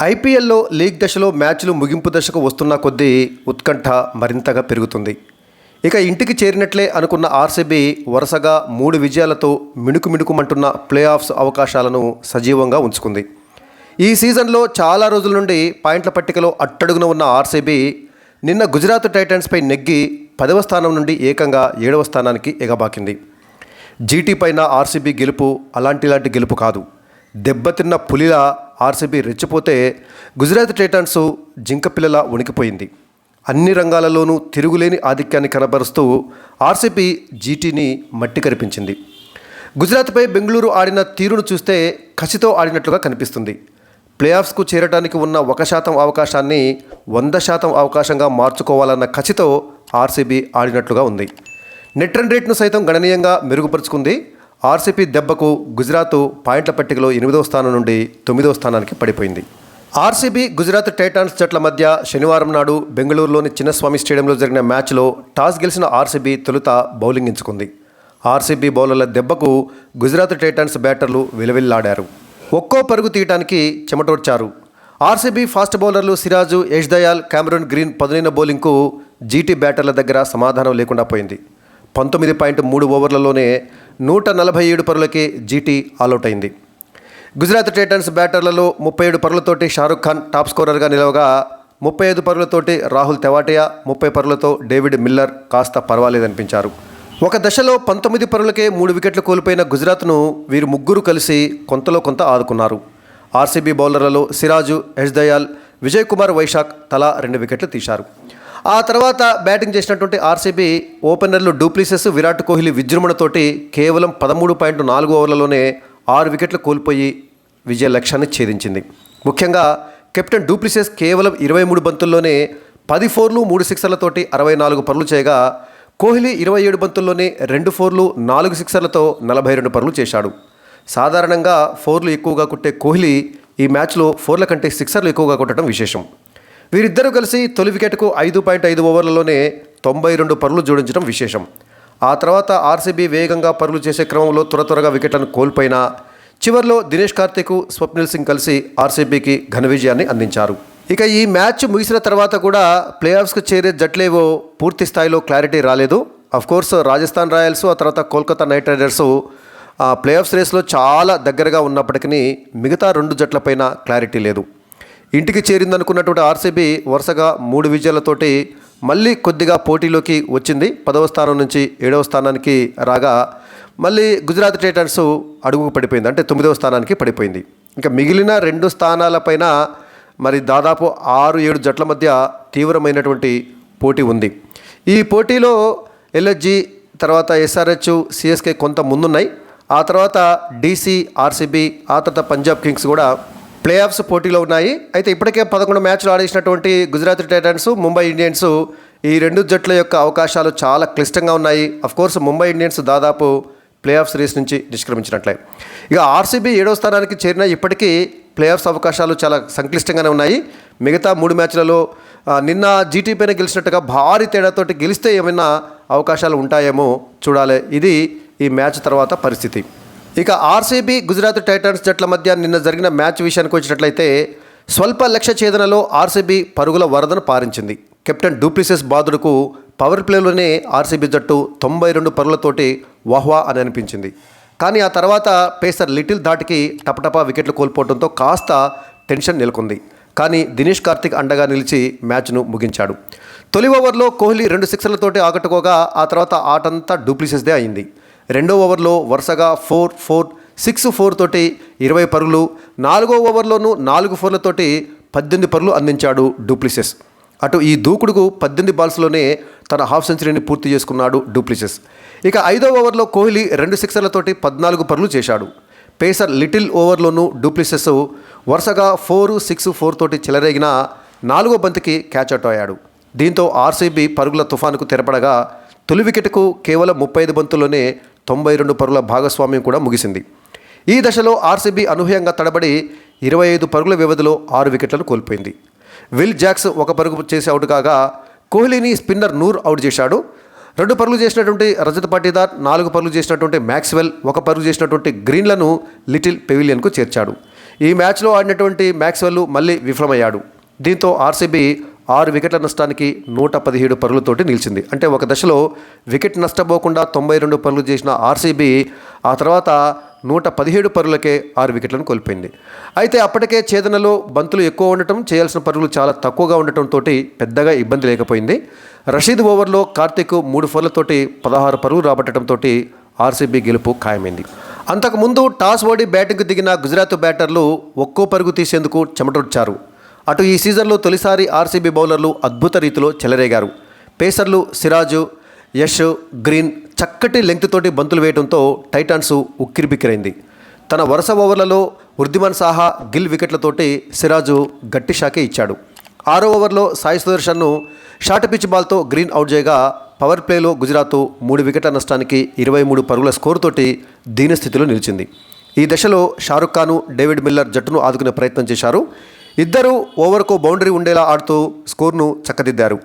ఐపీఎల్లో లీగ్ దశలో మ్యాచ్లు ముగింపు దశకు వస్తున్న కొద్దీ ఉత్కంఠ మరింతగా పెరుగుతుంది. ఇక ఇంటికి చేరినట్లే అనుకున్న ఆర్సీబీ వరుసగా 3 విజయాలతో మిణుకుమిణుకుమంటున్న ప్లే ఆఫ్స్ అవకాశాలను సజీవంగా ఉంచుకుంది. ఈ సీజన్లో చాలా రోజుల నుండి పాయింట్ల పట్టికలో అట్టడుగున ఉన్న ఆర్సీబీ నిన్న గుజరాత్ టైటన్స్పై నెగ్గి 10వ స్థానం నుండి ఏకంగా 7వ స్థానానికి ఎగబాకింది. జీటీ పైన ఆర్సీబీ గెలుపు అలాంటి గెలుపు కాదు. దెబ్బతిన్న పులిలా ఆర్సీబీ రెచ్చిపోతే గుజరాత్ టైటన్స్ జింకపిల్లలా వణికిపోయింది. అన్ని రంగాలలోనూ తిరుగులేని ఆధిక్యాన్ని కనబరుస్తూ ఆర్సీబీ జీటీని మట్టి కరిపించింది. గుజరాత్పై బెంగళూరు ఆడిన తీరును చూస్తే కసితో ఆడినట్లుగా కనిపిస్తుంది. ప్లే ఆఫ్స్కు చేరడానికి ఉన్న 1% అవకాశాన్ని 100% అవకాశంగా మార్చుకోవాలన్న కసితో ఆర్సీబీ ఆడినట్లుగా ఉంది. నెట్ రన్ రేట్ను సైతం గణనీయంగా మెరుగుపరుచుకుంది. ఆర్సీబీ దెబ్బకు గుజరాత్ పాయింట్ల పట్టికలో 8వ స్థానం నుండి 9వ స్థానానికి పడిపోయింది. ఆర్సీబీ గుజరాత్ టైటాన్స్ జట్ల మధ్య శనివారం నాడు బెంగళూరులోని చిన్నస్వామి స్టేడియంలో జరిగిన మ్యాచ్లో టాస్ గెలిచిన ఆర్సీబీ తొలుత బౌలింగ్ ఎంచుకుంది. ఆర్సీబీ బౌలర్ల దెబ్బకు గుజరాత్ టైటాన్స్ బ్యాటర్లు విలవిల్లాడారు. ఒక్కో పరుగు తీయటానికి చెమటోడ్చారు. ఆర్సీబీ ఫాస్ట్ బౌలర్లు సిరాజు, యష్ దయాల్, కామరూన్ గ్రీన్ పదునైన బౌలింగ్కు జీటీ బ్యాటర్ల దగ్గర సమాధానం లేకుండా పోయింది. 19.3 ఓవర్లలోనే 147 పరులకే జీటీ ఆల్అవుట్ అయింది. గుజరాత్ టైటన్స్ బ్యాటర్లలో 37 పరులతోటి షారుఖ్ ఖాన్ టాప్ స్కోరర్గా నిలవగా 35 పరులతోటి రాహుల్ తెవాటియా, 30 పరులతో డేవిడ్ మిల్లర్ కాస్త పర్వాలేదనిపించారు. ఒక దశలో 19 పరులకే 3 వికెట్లు కోల్పోయిన గుజరాత్ను వీరు ముగ్గురు కలిసి కొంతలో కొంత ఆదుకున్నారు. ఆర్సీబీ బౌలర్లలో సిరాజు, యష్ దయాల్, విజయ్ కుమార్ వైశాఖ్ తలా 2 వికెట్లు తీశారు. ఆ తర్వాత బ్యాటింగ్ చేసినటువంటి ఆర్సీబీ ఓపెనర్లు డూప్లిసెస్, విరాట్ కోహ్లీ విజృంభణతోటి కేవలం 13.4 ఓవర్లలోనే 6 వికెట్లు కోల్పోయి విజయ లక్ష్యాన్ని ఛేదించింది. ముఖ్యంగా కెప్టెన్ డూప్లిసెస్ కేవలం 23 బంతుల్లోనే 10 ఫోర్లు 3 సిక్సర్లతోటి 64 పరులు చేయగా కోహ్లీ 27 బంతుల్లోనే 2 ఫోర్లు 4 సిక్సర్లతో 42 పరులు చేశాడు. సాధారణంగా ఫోర్లు ఎక్కువగా కొట్టే కోహ్లీ ఈ మ్యాచ్లో ఫోర్ల కంటే సిక్సర్లు ఎక్కువగా కొట్టడం విశేషం. వీరిద్దరూ కలిసి తొలి వికెట్కు 5.5 ఓవర్లలోనే 92 పరులు జోడించడం విశేషం. ఆ తర్వాత ఆర్సీబీ వేగంగా పరులు చేసే క్రమంలో త్వరగా వికెట్లను కోల్పోయినా చివరిలో దినేష్ కార్తిక్, స్వప్నిల్ సింగ్ కలిసి ఆర్సీబీకి ఘన విజయాన్ని అందించారు. ఇక ఈ మ్యాచ్ ముగిసిన తర్వాత కూడా ప్లే ఆఫ్స్కు చేరే జట్లేవో పూర్తి స్థాయిలో క్లారిటీ రాలేదు. అఫ్కోర్స్ రాజస్థాన్ రాయల్స్, ఆ తర్వాత Kolkata Knight Riders playoffs రేస్లో చాలా దగ్గరగా ఉన్నప్పటికీ మిగతా 2 జట్లపైన క్లారిటీ లేదు. ఇంటికి చేరిందనుకున్నటువంటి ఆర్సీబీ వరుసగా 3 విజయాలతోటి మళ్ళీ కొద్దిగా పోటీలోకి వచ్చింది. 10వ స్థానం నుంచి 7వ స్థానానికి రాగా మళ్ళీ గుజరాత్ టైటన్స్ అడుగుకు పడిపోయింది, అంటే 9వ స్థానానికి పడిపోయింది. ఇంకా మిగిలిన 2 స్థానాలపైన మరి దాదాపు 6-7 జట్ల మధ్య తీవ్రమైనటువంటి పోటీ ఉంది. ఈ పోటీలో ఎల్ఎస్జీ, తర్వాత ఎస్ఆర్హెచ్, సిఎస్కే కొంత ముందున్నాయి. ఆ తర్వాత డీసీ, ఆర్సీబీ, ఆ తర్వాత పంజాబ్ కింగ్స్ కూడా ప్లే ఆఫ్స్ పోటీలో ఉన్నాయి. అయితే ఇప్పటికే 11 మ్యాచ్లు ఆడేసినటువంటి గుజరాత్ టైటన్స్, ముంబై ఇండియన్స్ ఈ 2 జట్ల యొక్క అవకాశాలు చాలా క్లిష్టంగా ఉన్నాయి. అఫ్కోర్స్ ముంబై ఇండియన్స్ దాదాపు ప్లే ఆఫ్స్ రేస్ నుంచి నిష్క్రమించినట్లే. ఇక ఆర్సీబీ 7వ స్థానానికి చేరిన ఇప్పటికీ ప్లే ఆఫ్స్ అవకాశాలు చాలా సంక్లిష్టంగానే ఉన్నాయి. మిగతా 3 మ్యాచ్లలో నిన్న జీటీ పైన గెలిచినట్టుగా భారీ తేడాతోటి గెలిస్తే ఏమైనా అవకాశాలు ఉంటాయేమో చూడాలి. ఇది ఈ మ్యాచ్ తర్వాత పరిస్థితి. ఇక ఆర్సీబీ గుజరాత్ టైటన్స్ జట్ల మధ్య నిన్న జరిగిన మ్యాచ్ విషయానికి వచ్చినట్లయితే స్వల్ప లక్ష్య ఛేదనలో ఆర్సీబీ పరుగుల వరదను పారించింది. కెప్టెన్ డూప్లిసెస్ బాదుడుకు పవర్ ప్లేలోనే ఆర్సీబీ జట్టు 92 పరుగులతోటి వాహ్వా అని అనిపించింది. కానీ ఆ తర్వాత పేసర్ లిటిల్ ధాటికి టపటపా వికెట్లు కోల్పోవడంతో కాస్త టెన్షన్ నెలకొంది. కానీ దినేష్ కార్తిక్ అండగా నిలిచి మ్యాచ్ను ముగించాడు. తొలి ఓవర్లో కోహ్లీ 2 సిక్సర్లతోటి ఆకట్టుకోగా ఆ తర్వాత ఆటంతా డూప్లిసెస్దే అయింది. 2వ ఓవర్లో వరుసగా 4-4, 6-4 తోటి 20 పరుగులు, 4వ ఓవర్లోనూ 4 ఫోర్లతోటి 18 పరుగులు అందించాడు డూప్లిసెస్. అటు ఈ దూకుడుకు 18 బాల్స్లోనే తన హాఫ్ సెంచరీని పూర్తి చేసుకున్నాడు డూప్లిసెస్. ఇక 5వ ఓవర్లో కోహ్లీ 2 సిక్సర్లతోటి 14 పరుగులు చేశాడు. పేసర్ లిటిల్ ఓవర్లోనూ డూప్లిసెస్ వరుసగా 4-6-4 తోటి చెలరేగిన 4వ బంతికి క్యాచ్ అవుట్ అయ్యాడు. దీంతో ఆర్సీబీ పరుగుల తుఫానుకు తెరపడగా తొలి వికెట్కు కేవలం 35 బంతుల్లోనే 92 పరుగుల భాగస్వామ్యం కూడా ముగిసింది. ఈ దశలో ఆర్సీబీ అనూహ్యంగా తడబడి 25 పరుగుల వ్యవధిలో 6 వికెట్లను కోల్పోయింది. విల్ జాక్స్ 1 పరుగు చేసి అవుట్ కాగా కోహ్లీని స్పిన్నర్ నూర్ అవుట్ చేశాడు. 2 పరుగులు చేసినటువంటి రజత్ పాటీదార్, 4 పరుగులు చేసినటువంటి మ్యాక్స్వెల్, 1 పరుగు చేసినటువంటి గ్రీన్లను లిటిల్ పెవిలియన్కు చేర్చాడు. ఈ మ్యాచ్లో ఆడినటువంటి మ్యాక్స్వెల్ మళ్ళీ విఫలమయ్యాడు. దీంతో ఆర్సీబీ 6 వికెట్ల నష్టానికి 117 పరుగులతోటి నిలిచింది. అంటే ఒక దశలో వికెట్ నష్టపోకుండా 92 పరుగులు చేసిన ఆర్సీబీ ఆ తర్వాత 117 పరుగులకే 6 వికెట్లను కోల్పోయింది. అయితే అప్పటికే ఛేదనలో బంతులు ఎక్కువ ఉండటం, చేయాల్సిన పరుగులు చాలా తక్కువగా ఉండటంతో పెద్దగా ఇబ్బంది లేకపోయింది. రషీద్ ఓవర్లో కార్తిక్ 3 ఫోర్లతోటి 16 పరుగులు రాబట్టడంతో ఆర్సీబీ గెలుపు ఖాయమైంది. అంతకుముందు టాస్ ఓడి బ్యాటింగ్కు దిగిన గుజరాత్ బ్యాటర్లు ఒక్కో పరుగు తీసేందుకు చెమటొడ్చారు. అటు ఈ సీజన్లో తొలిసారి ఆర్సీబీ బౌలర్లు అద్భుత రీతిలో చెలరేగారు. పేసర్లు సిరాజు, యష్, గ్రీన్ చక్కటి లెంగ్త్ తోటి బంతులు వేయడంతో టైటాన్స్ ఉక్కిరిబిక్కిరైంది. తన వరుస ఓవర్లలో వృద్ధిమాన్ సాహా, గిల్ వికెట్లతోటి సిరాజు గట్టి షాకే ఇచ్చాడు. 6వ ఓవర్లో సాయి సుదర్శన్ను షార్ట్ పిచ్ బాల్తో గ్రీన్ అవుట్ చేయగా పవర్ ప్లేలో గుజరాత్ 3 వికెట్ల నష్టానికి 23 పరుగుల స్కోరుతోటి దీనస్థితిలో నిలిచింది. ఈ దశలో షారుఖ్ ఖాన్, డేవిడ్ మిల్లర్ జట్టును ఆదుకునే ప్రయత్నం చేశారు. ఇద్దరూ ఓవర్కు బౌండరీ ఉండేలా ఆడుతూ స్కోర్ను చక్కదిద్దారు.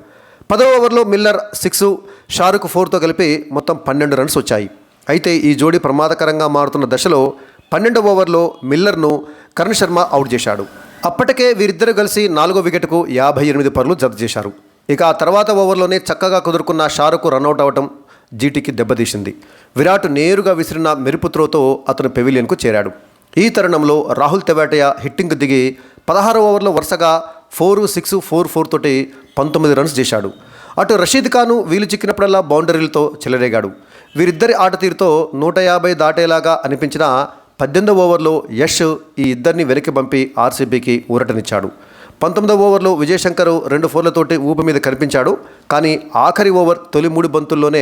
10వ ఓవర్లో మిల్లర్ 6, షారుఖ్ 4తో కలిపి మొత్తం 12 రన్స్ వచ్చాయి. అయితే ఈ జోడీ ప్రమాదకరంగా మారుతున్న దశలో 12వ ఓవర్లో మిల్లర్ను కరణ్ శర్మ అవుట్ చేశాడు. అప్పటికే వీరిద్దరూ కలిసి 4వ వికెట్కు 58 పరుగులు జత చేశారు. ఇక ఆ తర్వాత ఓవర్లోనే చక్కగా కుదురుకున్న షారుఖ్ రన్అట్ అవటం జీటీకి దెబ్బతీసింది. విరాట్ నేరుగా విసిరిన మెరుపు త్రోతో అతను పెవిలియన్కు చేరాడు. ఈ తరుణంలో రాహుల్ తెవాటియా హిట్టింగ్ దిగి 16వ ఓవర్లో వరుసగా 4, 6, 4, 4 తోటి 19 రన్స్ చేశాడు. అటు రషీద్ ఖాన్ వీలు చిక్కినప్పుడల్లా బౌండరీలతో చెలరేగాడు. వీరిద్దరి ఆట తీరుతో 150 దాటేలాగా అనిపించిన 18వ ఓవర్లో యష్ ఈ ఇద్దరిని వెనక్కి పంపి ఆర్సీబీకి ఊరటనిచ్చాడు. 19వ ఓవర్లో విజయశంకర్ 2 ఫోర్లతోటి ఊపి మీద కనిపించాడు. కానీ ఆఖరి ఓవర్ తొలి 3 బంతుల్లోనే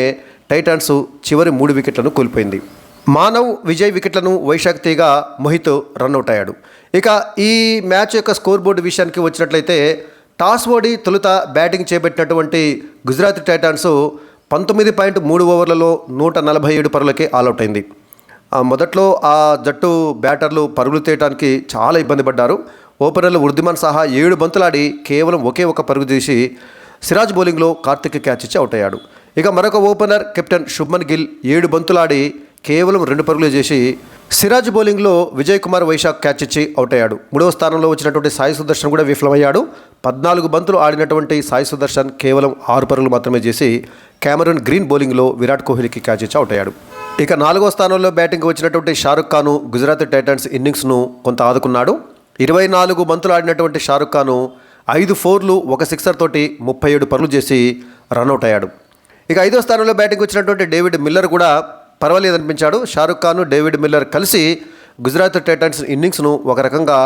టైటాన్స్ చివరి 3 వికెట్లను కోల్పోయింది. మానవ్, విజయ్ వికెట్లను వైశాఖ్ తీగా మోహిత్ రన్అట్ అయ్యాడు. ఇక ఈ మ్యాచ్ యొక్క స్కోర్ బోర్డు విషయానికి వచ్చినట్లయితే టాస్ ఓడి తొలుత బ్యాటింగ్ చేపట్టినటువంటి గుజరాత్ టైటాన్స్ 19.3 ఓవర్లలో 147 పరుగులకే ఆల్అవుట్ అయింది. మొదట్లో ఆ జట్టు బ్యాటర్లు పరుగులు తీయడానికి చాలా ఇబ్బంది పడ్డారు. ఓపెనర్లు వృద్ధిమాన్ సాహా 7 బంతులాడి కేవలం ఒకే ఒక పరుగు తీసి సిరాజ్ బౌలింగ్లో కార్తిక్ క్యాచ్ ఇచ్చి అవుట్ అయ్యాడు. ఇక మరొక ఓపెనర్ కెప్టెన్ శుభ్మన్ గిల్ 7 బంతులాడి కేవలం 2 పరుగులు చేసి సిరాజ్ బౌలింగ్లో విజయ్ కుమార్ వైశాఖ్ క్యాచ్ ఇచ్చి అవుట్ అయ్యాడు. 3వ స్థానంలో వచ్చినటువంటి సాయి సుదర్శన్ కూడా విఫలమయ్యాడు. 14 బంతులు ఆడినటువంటి సాయి సుదర్శన్ కేవలం 6 పరుగులు మాత్రమే చేసి కెమెరూన్ గ్రీన్ బౌలింగ్లో విరాట్ కోహ్లీకి క్యాచ్ ఇచ్చి అవుట్ అయ్యాడు. ఇక 4వ స్థానంలో బ్యాటింగ్ వచ్చినటువంటి షారుఖ్ ఖాన్ గుజరాత్ టైటాన్స్ ఇన్నింగ్స్ను కొంత ఆదుకున్నాడు. 24 బంతులు ఆడినటువంటి షారుఖ్ ఖాన్ 5 ఫోర్లు, 1 సిక్సర్ తోటి 37 పరుగులు చేసి రన్అట్ అయ్యాడు. ఇక 5వ స్థానంలో బ్యాటింగ్ వచ్చినటువంటి డేవిడ్ మిల్లర్ కూడా పర్వాలేదనిపించాడు. షారుఖ్ ఖాన్, డేవిడ్ మిల్లర్ కలిసి గుజరాత్ టైటాన్స్ ఇన్నింగ్స్ను ఒక రకంగా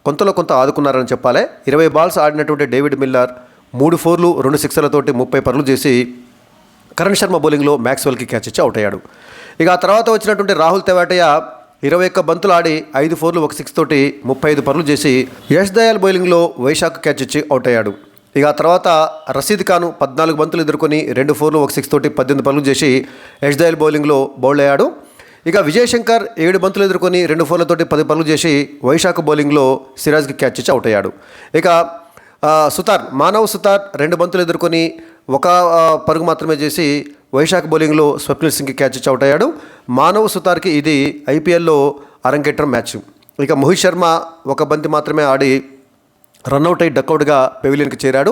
కొంతలో కొంత ఆదుకున్నారని చెప్పాలి. 20 బాల్స్ ఆడినటువంటి డేవిడ్ మిల్లర్ 3 ఫోర్లు, 2 సిక్సర్లతోటి 30 పరుగులు చేసి కరణ్ శర్మ బౌలింగ్లో మ్యాక్స్వెల్కి క్యాచ్ ఇచ్చి అవుట్ అయ్యాడు. ఇక ఆ తర్వాత వచ్చినటువంటి రాహుల్ తెవాటియా 21 బంతులు ఆడి 5 ఫోర్లు, 1 సిక్స్ తోటి 35 పరుగులు చేసి యష్ దయాల్ బౌలింగ్లో వైశాఖ్ క్యాచ్ ఇచ్చి అవుట్ అయ్యాడు. ఇక ఆ తర్వాత రషీద్ ఖాన్ 14 బంతులు ఎదుర్కొని 2 ఫోర్లు, 1 సిక్స్ తోటి 18 పరుగులు చేసి యష్ దయాల్ బౌలింగ్లో బౌల్డ్ అయ్యాడు. ఇక విజయశంకర్ 7 బంతులు ఎదుర్కొని 2 ఫోర్లతోటి 10 పరుగులు చేసి వైశాఖ్ బౌలింగ్లో సిరాజ్కి క్యాచ్ ఇచ్చి అవుట్ అయ్యాడు. ఇక మానవ్ సుతార్ 2 బంతులు ఎదుర్కొని 1 పరుగు మాత్రమే చేసి వైశాఖ్ బౌలింగ్లో స్వప్నిల్ సింగ్కి క్యాచ్ ఇచ్చి అవుట్ అయ్యాడు. మానవ్ సుతార్కి ఇది ఐపీఎల్లో అరంగేట్రం మ్యాచ్. ఇక మోహిత్ శర్మ 1 బంతి మాత్రమే ఆడి రన్అట్ అయి డక్అవుట్గా పెవిలియన్కి చేరాడు.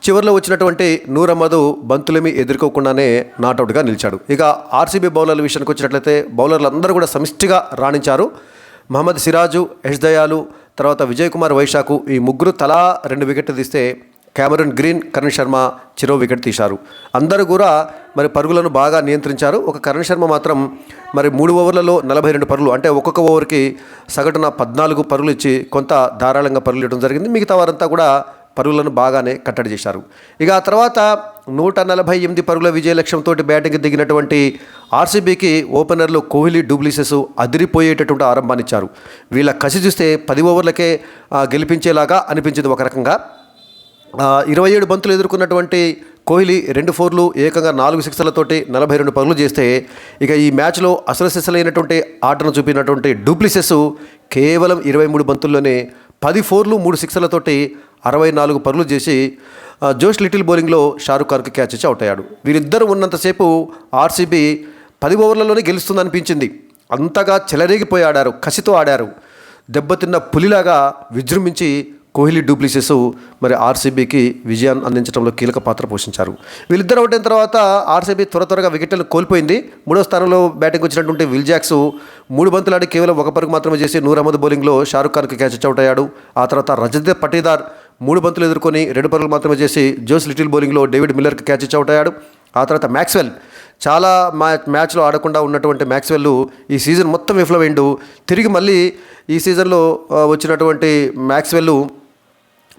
చివరిలో వచ్చినటువంటి నూర్ అహ్మద్ బంతులేమీ ఎదుర్కోకుండానే నాట్అవుట్గా నిలిచాడు. ఇక ఆర్సీబీ బౌలర్ల విషయానికి వచ్చినట్లయితే బౌలర్లు అందరూ కూడా సమిష్టిగా రాణించారు. మహమ్మద్ సిరాజు, యష్ దయాలు, తర్వాత విజయ్ కుమార్ వైశాఖ్ ఈ ముగ్గురు తలా 2 వికెట్లు తీస్తే కెమెరూన్ గ్రీన్, కరణ్ శర్మ చెరో వికెట్ తీశారు. అందరూ కూడా మరి పరుగులను బాగా నియంత్రించారు. ఒక కరణ్ శర్మ మాత్రం మరి 3 ఓవర్లలో 42 పరుగులు, అంటే ఒక్కొక్క ఓవర్కి సగటున 14 పరుగులు ఇచ్చి కొంత ధారాళంగా పరుగులు ఇవ్వడం జరిగింది. మిగతా వారంతా కూడా పరుగులను బాగానే కట్టడి చేశారు. ఇక ఆ తర్వాత 148 పరుగుల విజయ లక్ష్యంతో బ్యాటింగ్ దిగినటువంటి ఆర్సీబీకి ఓపెనర్లు కోహ్లీ, డూప్లిసిస్ అదిరిపోయేటటువంటి ఆరంభాన్నిచ్చారు. వీళ్ళ కసి చూస్తే 10 ఓవర్లకే గెలిపించేలాగా అనిపించింది. ఒక రకంగా 27 బంతులు ఎదుర్కొన్నటువంటి కోహ్లీ 2 ఫోర్లు, ఏకంగా 4 సిక్సర్లతోటి 42 పరుగులు చేస్తే ఇక ఈ మ్యాచ్లో అసలు సిసలైనటువంటి ఆటను చూపినటువంటి డూప్లిసిస్ కేవలం 23 బంతుల్లోనే 10 ఫోర్లు, 3 సిక్సర్లతోటి 64 పరుగులు చేసి జోష్ లిటిల్ బౌలింగ్లో షారుఖ్ ఖాన్కి క్యాచ్ ఇచ్చి అవుట్ అయ్యాడు. వీరిద్దరూ ఉన్నంతసేపు ఆర్సీబీ 10 ఓవర్లలోనే గెలుస్తుందనిపించింది. అంతగా చెలరేగిపోయి ఆడారు, కసితో ఆడారు. దెబ్బతిన్న పులిలాగా విజృంభించి కోహ్లీ డూప్లిసిస్ మరి ఆర్సీబీకి విజయాన్ని అందించడంలో కీలక పాత్ర పోషించారు. వీళ్ళిద్దరు అవుట్ అయిన తర్వాత ఆర్సీబీ త్వరగా వికెట్లను కోల్పోయింది. 3వ స్థానంలో బ్యాటింగ్ వచ్చినటువంటి విల్ జాక్స్ 3 బంతులు ఆడి కేవలం 1 పరుగు మాత్రమే చేసి నూర్ అహ్మద్ బౌలింగ్లో షారుఖ్ ఖాన్కి క్యాచ్ అవుట్ అయ్యాడు. ఆ తర్వాత రజత్ పటీదార్ 3 బంతులు ఎదుర్కొని 2 పరుగులు మాత్రమే చేసి జోస్ లిటిల్ బౌలింగ్లో డేవిడ్ మిల్లర్కి క్యాచ్ అవుట్ అయ్యాడు. ఆ తర్వాత మ్యాక్స్వెల్ చాలా మ్యాచ్లో ఆడకుండా ఉన్నటువంటి మ్యాక్స్వెల్ ఈ సీజన్ మొత్తం విఫలమైండు. తిరిగి మళ్ళీ ఈ సీజన్లో వచ్చినటువంటి మ్యాక్స్వెల్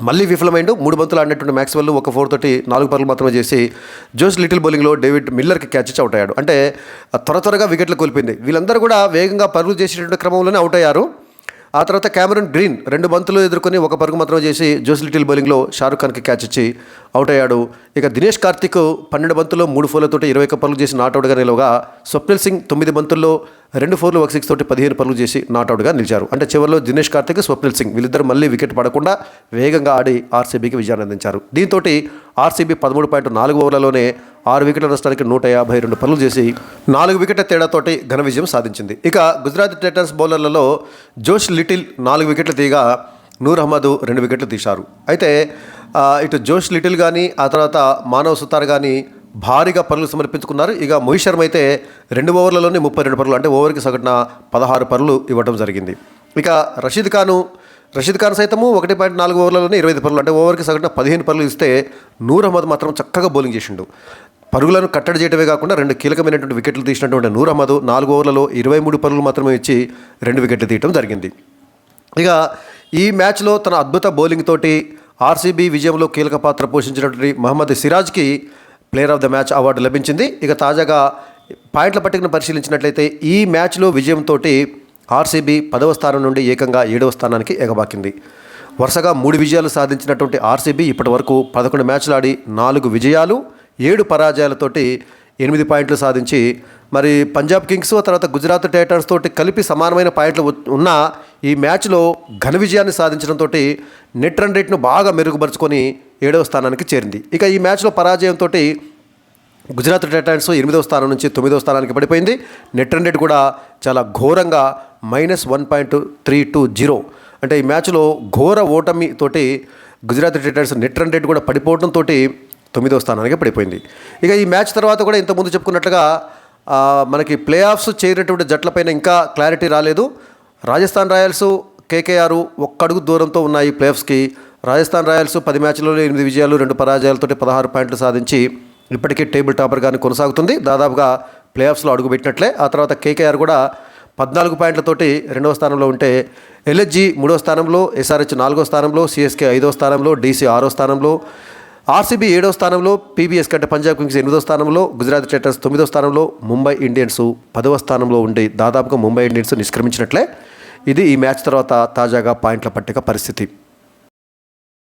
మళ్ళీ విఫలమైండు. 3 బంతులు ఆడినటువంటి మ్యాక్స్వెల్ 1 4 తోటి 4 పరుగులు మాత్రమే చేసి జోస్ లిటిల్ బౌలింగ్లో డేవిడ్ మిల్లర్కి క్యాచ్ అవుట్ అయ్యాడు. అంటే త్వరగా వికెట్లు కోల్పోయింది. వీళ్ళందరూ కూడా వేగంగా పరుగులు చేసేటువంటి క్రమంలోనే అవుట్ అయ్యారు. ఆ తర్వాత క్యామరన్ గ్రీన్ 2 బంతులు ఎదుర్కొని 1 పరుగు మాత్రమే చేసి జోస్ లిటిల్ బౌలింగ్లో షారుఖ్ ఖాన్కి క్యాచ్ ఇచ్చి అవుట్ అయ్యాడు. ఇక దినేష్ కార్తిక్ 12 బంతుల్లో 3 ఫోర్లతోటి 21 పరుగులు చేసి నాట్అవుట్గా నిలవగా స్వప్నిల్ సింగ్ 9 బంతుల్లో 2 ఫోర్లు 1 6 తోటి 15 పరుగులు చేసి నాట్అవుట్గా నిలిచారు. అంటే చివరిలో దినేష్ కార్తిక్, స్వప్నిల్ సింగ్ వీళ్ళిద్దరు మళ్ళీ వికెట్ పడకుండా వేగంగా ఆడి ఆర్సీబీకి విజయాన్ని అందించారు. దీంతో ఆర్సీబీ 13.4 ఓవర్లలోనే 6 వికెట్ల నష్టానికి 152 పరుగులు చేసి 4 వికెట్ల తేడాతోటి ఘన విజయం సాధించింది. ఇక గుజరాత్ టైటన్స్ బౌలర్లలో జోష్ లిటిల్ 4 వికెట్లు తీయగా నూర్ అహ్మద్ 2 వికెట్లు తీశారు. అయితే ఇటు జోష్ లిటిల్ కానీ ఆ తర్వాత మానవ్ సుతార్ కానీ భారీగా పరుగులు సమర్పించుకున్నారు. ఇక మోహిత్ శర్మ అయితే 2 ఓవర్లలోనే 32 పరుగులు, అంటే ఓవర్కి సగటున 16 పరుగులు ఇవ్వడం జరిగింది. ఇక రషీద్ ఖాన్ సైతము 1.4 ఓవర్లలోనే 25 పరుగులు, అంటే ఓవర్కి సగటున 15 పరుగులు ఇస్తే నూర్ అహ్మద్ మాత్రం చక్కగా బౌలింగ్ చేసిండు. పరుగులను కట్టడి చేయడమే కాకుండా 2 కీలకమైనటువంటి వికెట్లు తీసినటువంటి నూర్ అహ్మద్ 4 ఓవర్లలో 23 పరుగులు మాత్రమే ఇచ్చి 2 వికెట్లు తీయడం జరిగింది. ఇక ఈ మ్యాచ్లో తన అద్భుత బౌలింగ్ తోటి ఆర్సీబీ విజయంలో కీలక పాత్ర పోషించినటువంటి మహమ్మద్ సిరాజ్కి player of the match award లభించింది. ఇక తాజాగా పాయింట్ల పట్టికను పరిశీలించినట్లయితే ఈ మ్యాచ్లో విజయంతో ఆర్సీబీ 10వ స్థానం నుండి ఏకంగా 7వ స్థానానికి ఎగబాకింది. వరుసగా 3 విజయాలు సాధించినటువంటి ఆర్సీబీ ఇప్పటి వరకు 11 మ్యాచ్లు ఆడి 4 విజయాలు 7 పరాజయాలతోటి 8 పాయింట్లు సాధించి మరి పంజాబ్ కింగ్స్ తర్వాత గుజరాత్ టైటన్స్ తోటి కలిపి సమానమైన పాయింట్లు ఉన్న ఈ మ్యాచ్లో ఘన విజయాన్ని సాధించడంతో నెట్ రన్ రేట్ను బాగా మెరుగుపరుచుకొని 7వ స్థానానికి చేరింది. ఇక ఈ మ్యాచ్లో పరాజయంతో గుజరాత్ టైటన్స్ 8వ స్థానం నుంచి 9వ స్థానానికి పడిపోయింది. నెట్ రన్ రేట్ కూడా చాలా ఘోరంగా -1.320, అంటే ఈ మ్యాచ్లో ఘోర ఓటమి తోటి Gujarat Titans net run rate కూడా పడిపోవడంతో 9వ స్థానానికి పడిపోయింది. ఇక ఈ మ్యాచ్ తర్వాత కూడా ఇంతకుముందు చెప్పుకున్నట్లుగా మనకి ప్లే ఆఫ్స్ చేరినటువంటి జట్లపైన ఇంకా క్లారిటీ రాలేదు. రాజస్థాన్ రాయల్స్, కేకేఆర్ 1 అడుగు దూరంతో ఉన్నాయి ప్లే ఆఫ్స్కి. రాజస్థాన్ రాయల్స్ 10 మ్యాచ్లలో 8 విజయాలు 2 పరాజయాలతో 16 పాయింట్లు సాధించి ఇప్పటికీ టేబుల్ టాపర్గానే కొనసాగుతుంది. దాదాపుగా ప్లే ఆఫ్స్లో అడుగుపెట్టినట్లే. ఆ తర్వాత కేకేఆర్ కూడా 14 పాయింట్లతోటి 2వ స్థానంలో ఉంటే ఎల్హెచ్జీ 3వ స్థానంలో, ఎస్ఆర్హెచ్ 4వ స్థానంలో, సిఎస్కే 5వ స్థానంలో, డీసీ 6వ స్థానంలో, ఆర్సీబీ 7వ స్థానంలో, పీబీఎస్ కంటే పంజాబ్ కింగ్స్ 8వ స్థానంలో, గుజరాత్ టైటన్స్ 9వ స్థానంలో, ముంబై ఇండియన్స్ 10వ స్థానంలో ఉండి దాదాపుగా ముంబై ఇండియన్స్ నిష్క్రమించినట్లే. ఇది ఈ మ్యాచ్ తర్వాత తాజాగా పాయింట్ల పట్టిక పరిస్థితి.